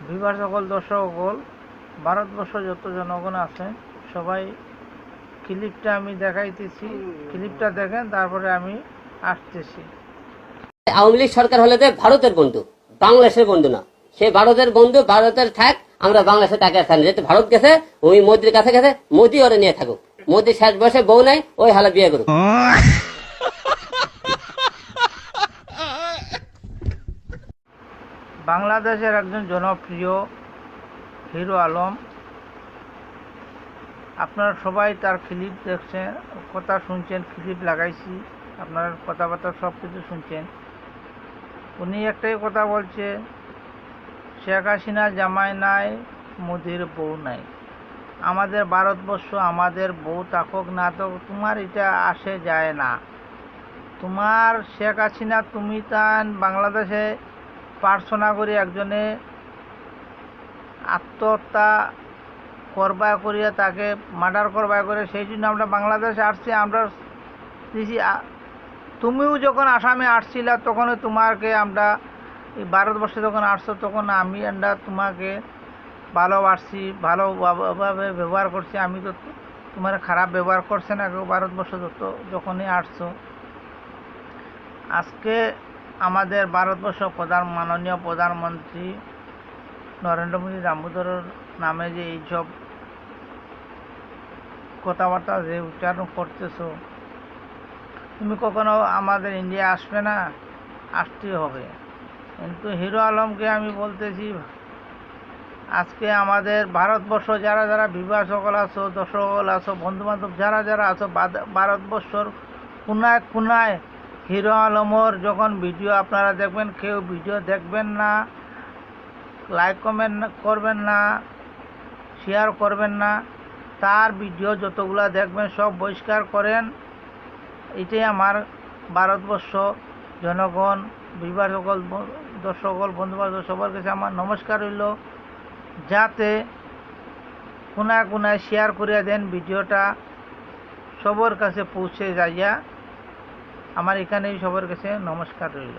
Bieber সকল দর্শক সকল, ভারতবর্ষ যত জনগণ আছে সবাই ক্লিপটা আমি দেখাইতেছি, ক্লিপটা দেখেন, তারপরে আমি আসতেছি। আওয়ামী লীগ সরকার হলে যে ভারতের বন্ধু, বাংলাদেশের বন্ধু না। সে ভারতের বন্ধু, ভারতের থাক, আমরা বাংলাদেশে তাকে থাকি। যেহেতু ভারত গেছে, ওই মোদির কাছে গেছে, মোদি ওরে নিয়ে থাকুক। মোদি শেষ বয়সে বউ নাই, ওই হালা বিয়ে করুক। বাংলাদেশের একজন জনপ্রিয় হিরো আলম, আপনারা সবাই তার ক্লিপ দেখছেন, কথা শুনছেন, ক্লিপ লাগাইছি, আপনার কথাবার্তা সব কিছু শুনছেন। উনি একটাই কথা বলছে, শেখ হাসিনা জামাই নাই, মোদির বউ নাই। আমাদের ভারতবর্ষ, আমাদের বউ থাকুক না থাকুক, তোমার এটা আসে যায় না। তোমার শেখ হাসিনা, তুমি তান বাংলাদেশে প্রার্থনা করে একজনে আত্মহত্যা করবা করিয়া তাকে মার্ডার করবা করে, সেই জন্য আমরা বাংলাদেশে আসছি। আমরা দিছি, তুমিও যখন আসামে আসছিলা তখন তোমাকে আমরা এই ভারতবর্ষে যখন আসছো তখন আমরা তোমাকে ভালোবাসছি, ভালোভাবে ব্যবহার করছি। আমি তো তোমার খারাপ ব্যবহার করছে না কেউ ভারতবর্ষ যখনই আসছো। আজকে আমাদের ভারতবর্ষ মাননীয় প্রধানমন্ত্রী নরেন্দ্র মোদী দামোদরের নামে যে এইসব কথাবার্তা যে উচ্চারণ করতেছো, তুমি কখনো আমাদের ইন্ডিয়া আসবে না, আসতে হবে। কিন্তু হিরো আলমকে আমি বলতেছি, আজকে আমাদের ভারতবর্ষ যারা যারা বিবাহ সকল আছো, দর্শক আছো, বন্ধুবান্ধব যারা যারা আছো, ভারতবর্ষর কোনায় কোনায় হিরো আলমর যখন ভিডিও আপনারা দেখবেন, কেউ ভিডিও দেখবেন না, লাইক কমেন্ট করবেন না, শেয়ার করবেন না। তার ভিডিও যতগুলা দেখবেন সব বহিষ্কার করেন। এটাই আমার ভারতবর্ষ জনগণ, বিবার সকল দর্শক বন্ধুবান্ধব সবার কাছে আমার নমস্কার রইল, যাতে কোনায় কোনায় শেয়ার করিয়া দেন, ভিডিওটা সবার কাছে পৌঁছে যাইয়া। আমার এখানেই সবার কাছে নমস্কার রইল।